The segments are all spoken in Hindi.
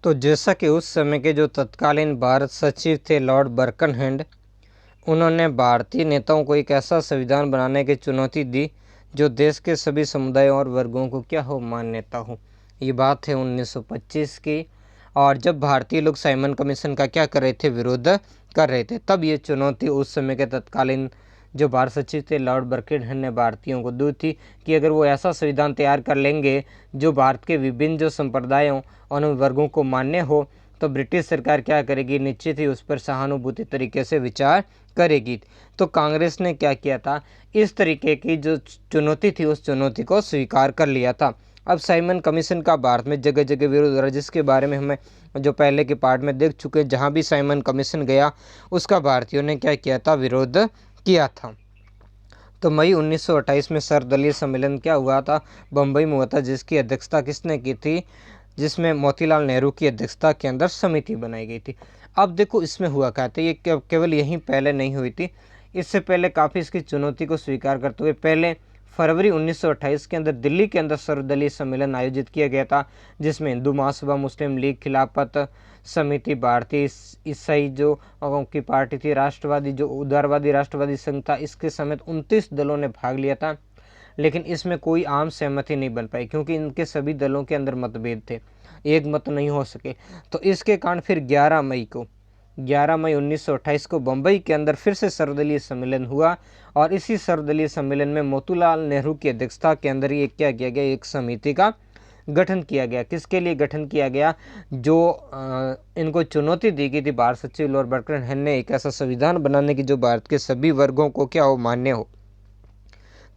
तो जैसा कि उस समय के जो तत्कालीन भारत सचिव थे लॉर्ड बर्कनहेड, उन्होंने भारतीय नेताओं को एक ऐसा संविधान बनाने की चुनौती दी जो देश के सभी समुदायों और वर्गों को क्या हो, मान्यता हो। ये बात है 1925 की। और जब भारतीय लोग साइमन कमीशन का क्या कर रहे थे, विरोध कर रहे थे, तब ये चुनौती उस समय के तत्कालीन जो भारत सचिव थे लॉर्ड बर्कनहेड ने भारतीयों को दी थी कि अगर वो ऐसा संविधान तैयार कर लेंगे जो भारत के विभिन्न जो संप्रदायों और वर्गों को मान्य हो, तो ब्रिटिश सरकार क्या करेगी, निश्चित ही उस पर सहानुभूति तरीके से विचार करेगी। तो कांग्रेस ने क्या किया था, इस तरीके की जो चुनौती थी उस चुनौती को स्वीकार कर लिया था। अब साइमन कमीशन का भारत में जगह जगह विरोध हो रहा है, जिसके बारे में हमें जो पहले के पार्ट में देख चुके हैं। जहाँ भी साइमन कमीशन गया उसका भारतीयों ने क्या किया था, विरोध किया था। तो मई 1928 में सर्वदलीय सम्मेलन क्या हुआ था, बम्बई में हुआ था, जिसकी अध्यक्षता किसने की थी, जिसमें मोतीलाल नेहरू की अध्यक्षता के अंदर समिति बनाई गई थी। अब देखो इसमें हुआ क्या था, ये केवल यहीं पहले नहीं हुई थी, इससे पहले काफ़ी इसकी चुनौती को स्वीकार करते हुए पहले फरवरी 1928 के अंदर दिल्ली के अंदर सर्वदलीय सम्मेलन आयोजित किया गया था, जिसमें हिंदू महासभा, मुस्लिम लीग, खिलाफत समिति, भारतीय ईसाई जो की पार्टी थी, राष्ट्रवादी जो उदारवादी राष्ट्रवादी संघ था, इसके समेत 29 दलों ने भाग लिया था। लेकिन इसमें कोई आम सहमति नहीं बन पाई क्योंकि इनके सभी दलों के अंदर मतभेद थे, एक मत नहीं हो सके। तो इसके कारण फिर 11 मई 1928 को बम्बई के अंदर फिर से सर्वदलीय सम्मेलन हुआ और इसी सर्वदलीय सम्मेलन में मोतीलाल नेहरू की अध्यक्षता के अंदर ये क्या किया गया, एक समिति का गठन किया गया। किसके लिए गठन किया गया, जो इनको चुनौती दी गई थी भारत सचिव लॉर्ड बर्कनहेड ने, एक ऐसा संविधान बनाने की जो भारत के सभी वर्गों को क्या हो, मान्य हो।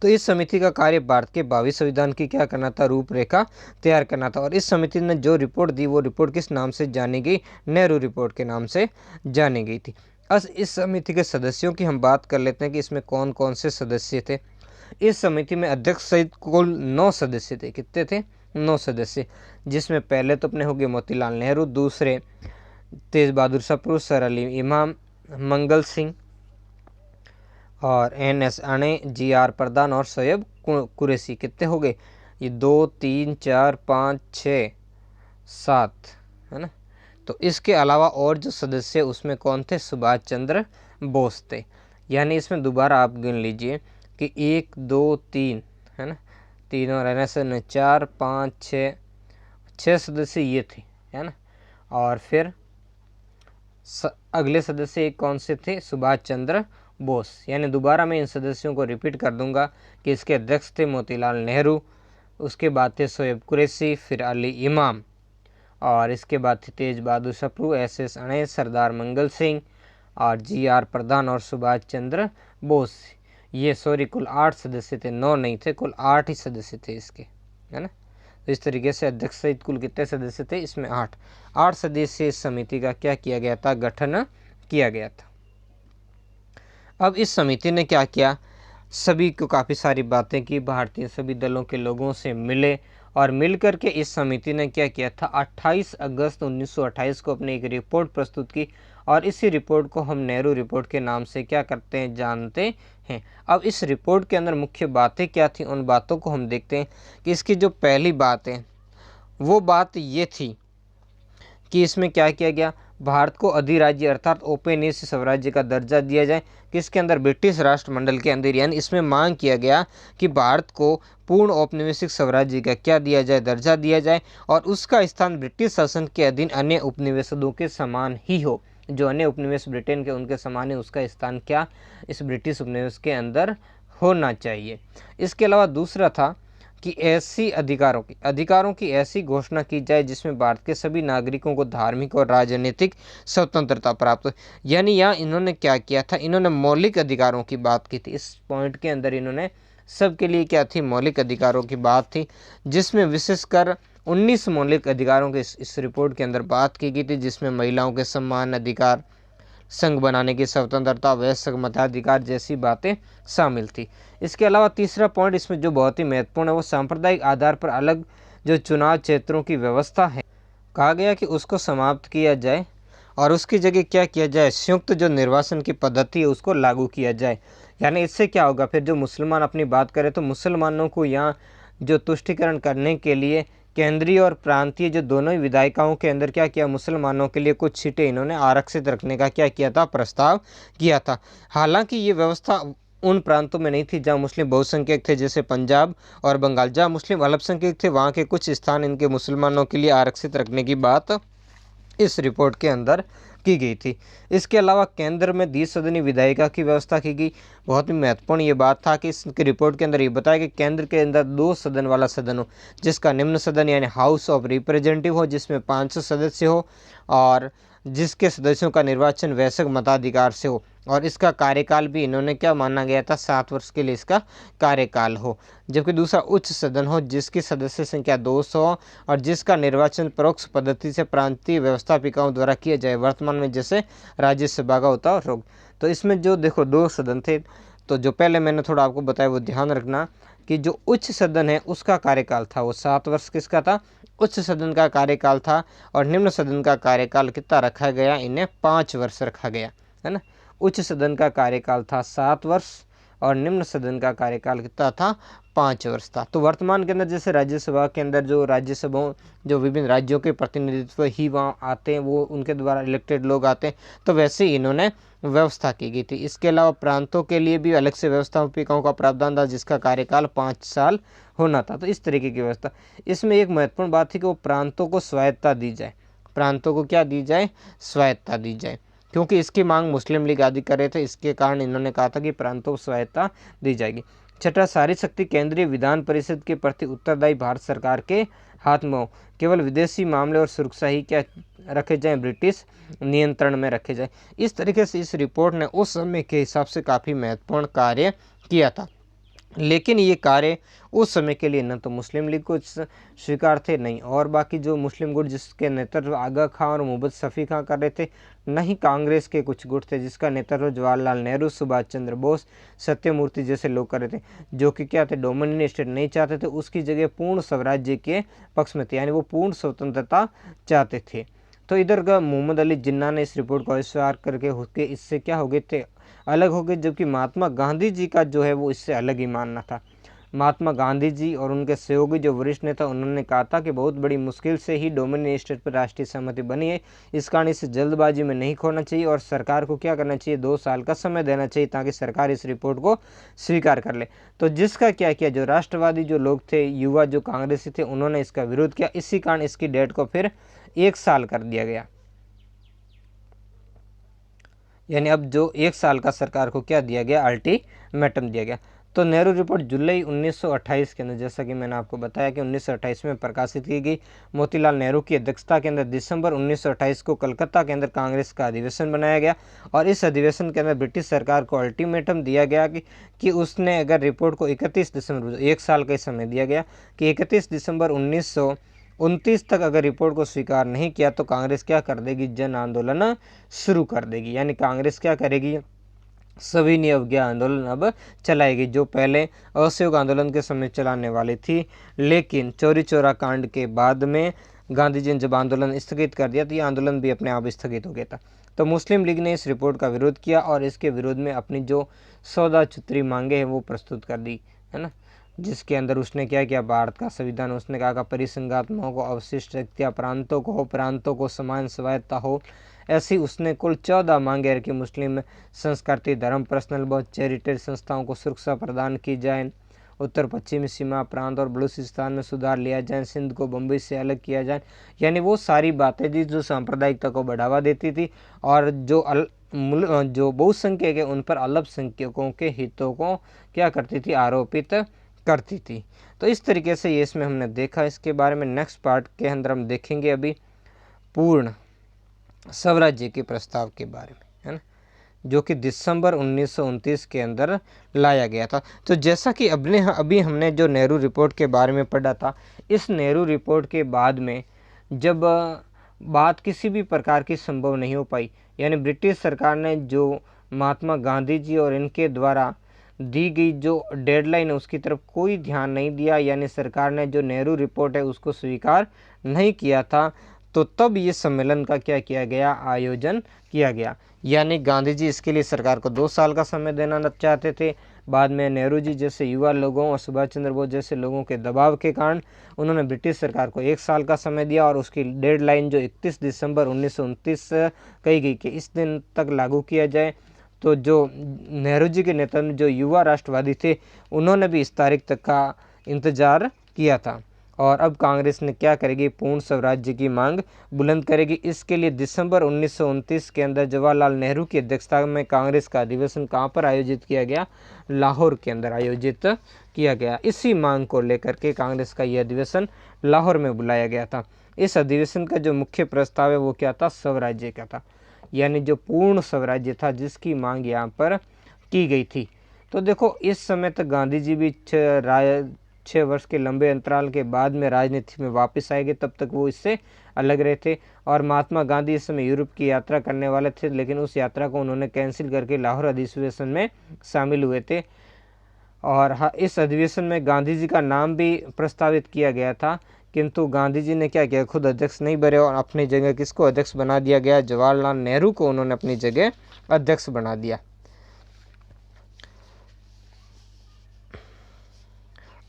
तो इस समिति का कार्य भारत के भावी संविधान की क्या करना था, रूपरेखा तैयार करना था। और इस समिति ने जो रिपोर्ट दी वो रिपोर्ट किस नाम से जानी गई, नेहरू रिपोर्ट के नाम से जानी गई थी। अब इस समिति के सदस्यों की हम बात कर लेते हैं कि इसमें कौन कौन से सदस्य थे। इस समिति में अध्यक्ष सहित कुल 9 सदस्य थे। कितने थे, 9 सदस्य, जिसमें पहले तो अपने हो गए मोतीलाल नेहरू, दूसरे तेज बहादुर सप्रू, सर अली इमाम, मंगल सिंह और NS अणे, GR प्रधान और सैयद कुरैशी। कितने हो गए, ये 2 3 4 5 6 7 है ना। तो इसके अलावा और जो सदस्य उसमें कौन थे, सुभाष चंद्र बोस थे। यानी इसमें दोबारा आप गिन लीजिए कि 1 2 3 है ना, 3 और NS 4 5 6 सदस्य ये थे, है ना। और फिर अगले सदस्य कौन से थे, सुभाष चंद्र बोस। यानी दोबारा मैं इन सदस्यों को रिपीट कर दूंगा कि इसके अध्यक्ष थे मोतीलाल नेहरू, उसके बाद थे सैयद कुरैशी, फिर अली इमाम, और इसके बाद थे तेज बहादुर सप्रू, SS अणे, सरदार मंगल सिंह और GR प्रधान और सुभाष चंद्र बोस। ये कुल 8 सदस्य थे, 9 नहीं थे, कुल 8 ही सदस्य थे इसके, है ना। तो इस तरीके से अध्यक्ष सहित कुल कितने सदस्य थे, इसमें 8 सदस्य इस समिति का क्या किया गया था, गठन किया गया था। अब इस समिति ने क्या किया, सभी को काफ़ी सारी बातें की, भारतीय सभी दलों के लोगों से मिले और मिलकर के इस समिति ने क्या किया था, 28 अगस्त 1928 को अपनी एक रिपोर्ट प्रस्तुत की और इसी रिपोर्ट को हम नेहरू रिपोर्ट के नाम से क्या करते हैं, जानते हैं। अब इस रिपोर्ट के अंदर मुख्य बातें क्या थी, उन बातों को हम देखते हैं कि इसकी जो पहली बात है वो बात ये थी कि इसमें क्या किया गया, भारत को अधिराज्य अर्थात औपनिवेशिक स्वराज्य का दर्जा दिया जाए, किसके अंदर, ब्रिटिश राष्ट्रमंडल के अंदर। यानी इसमें मांग किया गया कि भारत को पूर्ण औपनिवेशिक स्वराज्य का क्या दिया जाए, दर्जा दिया जाए और उसका स्थान ब्रिटिश शासन के अधीन अन्य उपनिवेशों के समान ही हो। जो अन्य उपनिवेश ब्रिटेन के उनके समान है, उसका स्थान क्या, इस ब्रिटिश उपनिवेश के अंदर होना चाहिए। इसके अलावा दूसरा था कि ऐसी अधिकारों की ऐसी घोषणा की जाए जिसमें भारत के सभी नागरिकों को धार्मिक और राजनीतिक स्वतंत्रता प्राप्त हो। यानी यहाँ इन्होंने क्या किया था, इन्होंने मौलिक अधिकारों की बात की थी। इस पॉइंट के अंदर इन्होंने सबके लिए क्या थी, मौलिक अधिकारों की बात थी, जिसमें विशेषकर 19 मौलिक अधिकारों की इस रिपोर्ट के अंदर बात की गई थी, जिसमें महिलाओं के सम्मान अधिकार, संघ बनाने की स्वतंत्रता, वयस्क मताधिकार जैसी बातें शामिल थी। इसके अलावा तीसरा पॉइंट इसमें जो बहुत ही महत्वपूर्ण है वो सांप्रदायिक आधार पर अलग जो चुनाव क्षेत्रों की व्यवस्था है, कहा गया कि उसको समाप्त किया जाए और उसकी जगह क्या किया जाए, संयुक्त जो निर्वाचन की पद्धति है उसको लागू किया जाए। यानी इससे क्या होगा, फिर जो मुसलमान अपनी बात करें तो मुसलमानों को यहाँ जो तुष्टिकरण करने के लिए केंद्रीय और प्रांतीय जो दोनों ही विधायिकाओं के अंदर क्या किया, मुसलमानों के लिए कुछ सीटें इन्होंने आरक्षित रखने का क्या किया था, प्रस्ताव किया था। हालांकि ये व्यवस्था उन प्रांतों में नहीं थी जहां मुस्लिम बहुसंख्यक थे, जैसे पंजाब और बंगाल। जहां मुस्लिम अल्पसंख्यक थे वहां के कुछ स्थान इनके मुसलमानों के लिए आरक्षित रखने की बात इस रिपोर्ट के अंदर की गई थी। इसके अलावा केंद्र में द्विसदनीय विधायिका की व्यवस्था की गई। बहुत ही महत्वपूर्ण ये बात था कि इसकी रिपोर्ट के अंदर ये बताया कि केंद्र के अंदर 2 सदन वाला सदन हो, जिसका निम्न सदन यानी हाउस ऑफ रिप्रेजेंटेटिव हो, जिसमें 500 सदस्य हो और जिसके सदस्यों का निर्वाचन वैश्विक मताधिकार से हो। और इसका कार्यकाल भी इन्होंने क्या माना गया था, 7 वर्ष के लिए इसका कार्यकाल हो। जबकि दूसरा उच्च सदन हो, जिसकी सदस्य संख्या 200 और जिसका निर्वाचन परोक्ष पद्धति से प्रांतीय व्यवस्थापिकाओं द्वारा किया जाए, वर्तमान में जैसे राज्यसभा का होता है। तो इसमें जो देखो 2 सदन थे, तो जो पहले मैंने थोड़ा आपको बताया वो ध्यान रखना कि जो उच्च सदन है उसका कार्यकाल था वो 7 वर्ष किसका था, उच्च सदन का कार्यकाल था। और निम्न सदन का कार्यकाल कितना रखा गया, इन्हें 5 वर्ष रखा गया, है ना। उच्च सदन का कार्यकाल था 7 वर्ष और निम्न सदन का कार्यकाल कितना था, 5 वर्ष था। तो वर्तमान के अंदर जैसे राज्यसभा के अंदर जो राज्यसभा जो विभिन्न राज्यों के प्रतिनिधित्व ही वहाँ आते हैं, वो उनके द्वारा इलेक्टेड लोग आते हैं, तो वैसे ही इन्होंने व्यवस्था की गई थी। इसके अलावा प्रांतों के लिए भी अलग से व्यवस्थापिकाओं का प्रावधान था, जिसका कार्यकाल 5 साल होना था। तो इस तरीके की व्यवस्था। इसमें एक महत्वपूर्ण बात थी कि वो प्रांतों को स्वायत्तता दी जाए। प्रांतों को क्या दी जाए, स्वायत्तता दी जाए, क्योंकि इसकी मांग मुस्लिम लीग आदि कर रहे थे। इसके कारण इन्होंने कहा था कि प्रांतों को स्वायत्तता दी जाएगी। छठा, सारी शक्ति केंद्रीय विधान परिषद के प्रति उत्तरदायी भारत सरकार के हाथ में हो। केवल विदेशी मामले और सुरक्षा ही क्या रखे जाए, ब्रिटिश नियंत्रण में रखे जाए। इस तरीके से इस रिपोर्ट ने उस समय के हिसाब से काफ़ी महत्वपूर्ण कार्य किया था। लेकिन ये कार्य उस समय के लिए न तो मुस्लिम लीग को स्वीकार थे, नहीं और बाकी जो मुस्लिम गुट जिसके नेतृत्व आगा खां और मुहम्मद शफी खां कर रहे थे, न ही कांग्रेस के कुछ गुट थे जिसका नेतृत्व जवाहरलाल नेहरू, सुभाष चंद्र बोस, सत्यमूर्ति जैसे लोग कर रहे थे, जो कि क्या थे, डोमिनियन स्टेट नहीं चाहते थे। उसकी जगह पूर्ण स्वराज्य के पक्ष में थे, यानी वो पूर्ण स्वतंत्रता चाहते थे। तो इधर का मोहम्मद अली जिन्ना ने इस रिपोर्ट को अस्वीकार करके इससे क्या हो गए थे, अलग हो गए। जबकि महात्मा गांधी जी का जो है वो इससे अलग ही मानना था। महात्मा गांधी जी और उनके सहयोगी जो वरिष्ठ नेता, उन्होंने कहा था कि बहुत बड़ी मुश्किल से ही डोमिनियन स्टेट पर राष्ट्रीय सहमति बनी है, इस कारण इसे जल्दबाजी में नहीं खोना चाहिए और सरकार को क्या करना चाहिए, 2 साल का समय देना चाहिए ताकि सरकार इस रिपोर्ट को स्वीकार कर ले। तो जिसका क्या किया, जो राष्ट्रवादी जो लोग थे, युवा जो कांग्रेसी थे, उन्होंने इसका विरोध किया। इसी कारण इसकी डेट को फिर 1 साल कर दिया गया, यानी अब जो 1 साल का सरकार को क्या दिया गया, अल्टीमेटम दिया गया। तो नेहरू रिपोर्ट जुलाई 1928 के अंदर, जैसा कि मैंने आपको बताया कि 1928 में प्रकाशित की गई। मोतीलाल नेहरू की अध्यक्षता के अंदर दिसंबर 1928 को कलकत्ता के अंदर कांग्रेस का अधिवेशन बनाया गया और इस अधिवेशन के अंदर ब्रिटिश सरकार को अल्टीमेटम दिया गया कि उसने अगर रिपोर्ट को 31 दिसंबर 1 साल का समय दिया गया कि 31 दिसंबर 1929 तक अगर रिपोर्ट को स्वीकार नहीं किया तो कांग्रेस क्या कर देगी, जन आंदोलन शुरू कर देगी। यानी कांग्रेस क्या करेगी, सविनय अवज्ञा आंदोलन अब चलाएगी, जो पहले असहयोग आंदोलन के समय चलाने वाली थी। लेकिन चौरी चौरा कांड के बाद में गांधी जी ने जब आंदोलन स्थगित कर दिया तो ये आंदोलन भी अपने आप स्थगित हो गया था। तो मुस्लिम लीग ने इस रिपोर्ट का विरोध किया और इसके विरोध में अपनी जो 14 सूत्री मांगे हैं वो प्रस्तुत कर दी, है ना। जिसके अंदर उसने क्या किया, भारत का संविधान उसने कहा परिसंघात्माओं को अवशिष्ट शक्तियाँ प्रांतों को हो, प्रांतों को समान स्वायत्ता हो, ऐसी उसने कुल 14 मांगे रखी। मुस्लिम संस्कृति, धर्म, पर्सनल लॉ, चैरिटेबल संस्थाओं को सुरक्षा प्रदान की जाए, उत्तर पश्चिमी सीमा प्रांत और बलूचिस्तान में सुधार लिया जाए, सिंध को बम्बई से अलग किया जाए। यानी वो सारी बातें थी जो सांप्रदायिकता को बढ़ावा देती थी और जो बहुसंख्यक है उन पर अल्पसंख्यकों के हितों को क्या करती थी, आरोपित करती थी। तो इस तरीके से ये इसमें हमने देखा। इसके बारे में नेक्स्ट पार्ट के अंदर हम देखेंगे अभी पूर्ण स्वराज्य के प्रस्ताव के बारे में, है ना, जो कि दिसंबर 1929 के अंदर लाया गया था। तो जैसा कि अभी हमने जो नेहरू रिपोर्ट के बारे में पढ़ा था, इस नेहरू रिपोर्ट के बाद में जब बात किसी भी प्रकार की संभव नहीं हो पाई, यानी ब्रिटिश सरकार ने जो महात्मा गांधी जी और इनके द्वारा दी गई जो डेडलाइन है उसकी तरफ कोई ध्यान नहीं दिया, यानी सरकार ने जो नेहरू रिपोर्ट है उसको स्वीकार नहीं किया था, तो तब ये सम्मेलन का क्या किया गया, आयोजन किया गया। यानी गांधी जी इसके लिए सरकार को 2 साल का समय देना चाहते थे। बाद में नेहरू जी जैसे युवा लोगों और सुभाष चंद्र बोस जैसे लोगों के दबाव के कारण उन्होंने ब्रिटिश सरकार को 1 साल का समय दिया और उसकी डेडलाइन जो 31 दिसंबर 1929 कही गई कि इस दिन तक लागू किया जाए। तो जो नेहरू जी के नेतृत्व में जो युवा राष्ट्रवादी थे उन्होंने भी इस तारीख तक का इंतजार किया था। और अब कांग्रेस ने क्या करेगी, पूर्ण स्वराज्य की मांग बुलंद करेगी। इसके लिए दिसंबर 1929 के अंदर जवाहरलाल नेहरू की अध्यक्षता में कांग्रेस का अधिवेशन कहाँ पर आयोजित किया गया, लाहौर के अंदर आयोजित किया गया। इसी मांग को लेकर के कांग्रेस का यह अधिवेशन लाहौर में बुलाया गया था। इस अधिवेशन का जो मुख्य प्रस्ताव है वो क्या था, स्वराज्य का था, यानी जो पूर्ण स्वराज्य था जिसकी मांग यहाँ पर की गई थी। तो देखो इस समय तक गांधी जी भी 6 वर्ष के लंबे अंतराल के बाद में राजनीति में वापस आएंगे, तब तक वो इससे अलग रहे थे। और महात्मा गांधी इस समय यूरोप की यात्रा करने वाले थे, लेकिन उस यात्रा को उन्होंने कैंसिल करके लाहौर अधिवेशन में शामिल हुए थे। और इस अधिवेशन में गांधी जी का नाम भी प्रस्तावित किया गया था, किंतु गांधी जी ने क्या किया, खुद अध्यक्ष नहीं बने और अपनी जगह किसको अध्यक्ष बना दिया गया, जवाहरलाल नेहरू को उन्होंने अपनी जगह अध्यक्ष बना दिया।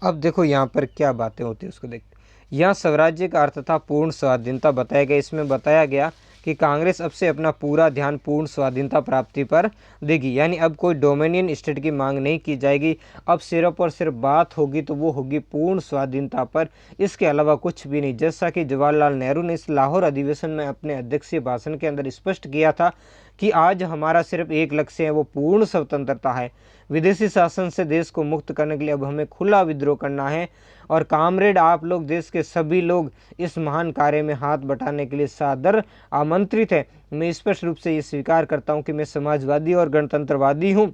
अब देखो यहाँ पर क्या बातें होती है उसको देखते। यहाँ स्वराज्य का अर्थ था पूर्ण स्वाधीनता बताया गया। इसमें बताया गया कि कांग्रेस अब से अपना पूरा ध्यान पूर्ण स्वाधीनता प्राप्ति पर देगी, यानी अब कोई डोमिनियन स्टेट की मांग नहीं की जाएगी। अब सिर्फ और सिर्फ बात होगी तो वो होगी पूर्ण स्वाधीनता पर, इसके अलावा कुछ भी नहीं। जैसा कि जवाहरलाल नेहरू ने इस लाहौर अधिवेशन में अपने अध्यक्षीय भाषण के अंदर स्पष्ट किया था कि आज हमारा सिर्फ एक लक्ष्य है, वो पूर्ण स्वतंत्रता है। विदेशी शासन से देश को मुक्त करने के लिए अब हमें खुला विद्रोह करना है। और कामरेड आप लोग, देश के सभी लोग इस महान कार्य में हाथ बटाने के लिए सादर आमंत्रित है। मैं स्पष्ट रूप से ये स्वीकार करता हूँ कि मैं समाजवादी और गणतंत्रवादी हूँ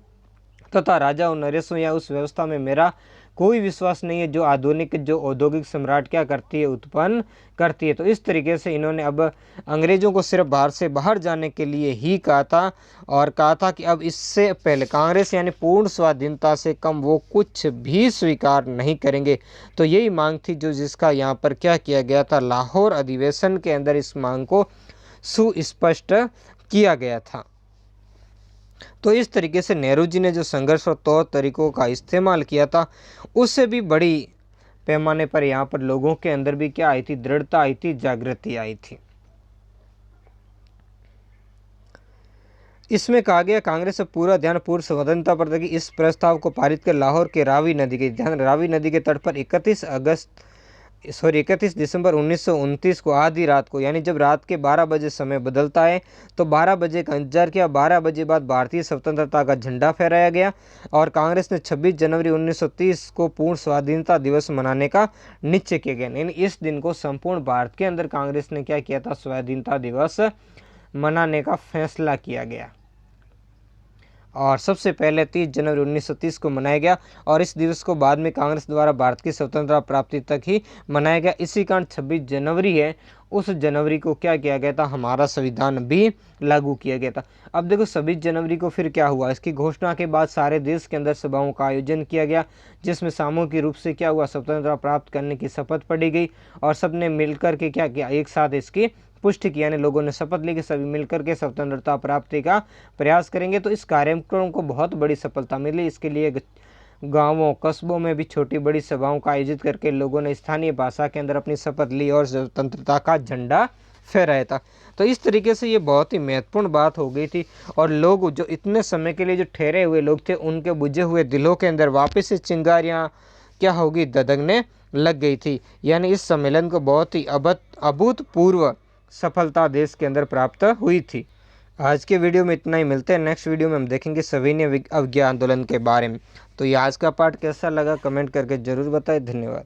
तथा राजा और नरेशों या उस व्यवस्था में मेरा कोई विश्वास नहीं है जो आधुनिक जो औद्योगिक सम्राट क्या करती है, उत्पन्न करती है। तो इस तरीके से इन्होंने अब अंग्रेजों को सिर्फ भारत से बाहर जाने के लिए ही कहा था और कहा था कि अब इससे पहले कांग्रेस यानी पूर्ण स्वाधीनता से कम वो कुछ भी स्वीकार नहीं करेंगे। तो यही मांग थी जो जिसका यहाँ पर क्या किया गया था, लाहौर अधिवेशन के अंदर इस मांग को सुस्पष्ट किया गया था। तो इस तरीके से नेहरू जी ने जो संघर्ष और तौर तरीकों का इस्तेमाल किया था उससे भी बड़ी पैमाने पर यहाँ पर लोगों के अंदर भी क्या आई थी, दृढ़ता आई थी, जागृति आई थी। इसमें कहा गया कांग्रेस अब पूरा ध्यान पूर्ण स्वतंत्रता पर देगी। इस प्रस्ताव को पारित कर लाहौर के रावी नदी के तट पर 31 दिसंबर 1929 को आधी रात को, यानी जब रात के 12 बजे समय बदलता है तो 12 बजे का इंतजार किया। 12 बजे बाद भारतीय स्वतंत्रता का झंडा फहराया गया और कांग्रेस ने 26 जनवरी 1930 को पूर्ण स्वाधीनता दिवस मनाने का निश्चय किया गया। यानी इस दिन को संपूर्ण भारत के अंदर कांग्रेस ने क्या किया था, स्वाधीनता दिवस मनाने का फैसला किया गया। और सबसे पहले 30 जनवरी 1930 को मनाया गया और इस दिवस को बाद में कांग्रेस द्वारा भारत की स्वतंत्रता प्राप्ति तक ही मनाया गया। इसी कारण 26 जनवरी है, उस जनवरी को क्या किया गया था, हमारा संविधान भी लागू किया गया था। अब देखो 26 जनवरी को फिर क्या हुआ, इसकी घोषणा के बाद सारे देश के अंदर सभाओं का आयोजन किया गया जिसमें सामूहिक रूप से क्या हुआ, स्वतंत्रता प्राप्त करने की शपथ पड़ी गई और सबने मिलकर के क्या किया, एक साथ इसकी पुष्टि की, यानी लोगों ने शपथ ली कि सभी मिलकर के स्वतंत्रता प्राप्ति का प्रयास करेंगे। तो इस कार्यक्रम को बहुत बड़ी सफलता मिली। इसके लिए गांवों कस्बों में भी छोटी बड़ी सभाओं का आयोजित करके लोगों ने स्थानीय भाषा के अंदर अपनी शपथ ली और स्वतंत्रता का झंडा फहराया था। तो इस तरीके से ये बहुत ही महत्वपूर्ण बात हो गई थी और लोग जो इतने समय के लिए जो ठहरे हुए लोग थे उनके बुझे हुए दिलों के अंदर वापस से चिंगारियाँ क्या होगी, ददकने लग गई थी। यानी इस सम्मेलन को बहुत ही अभूतपूर्व सफलता देश के अंदर प्राप्त हुई थी। आज के वीडियो में इतना ही, मिलते हैं नेक्स्ट वीडियो में। हम देखेंगे सविनय अवज्ञा आंदोलन के बारे में। तो ये आज का पार्ट कैसा लगा कमेंट करके ज़रूर बताएं। धन्यवाद।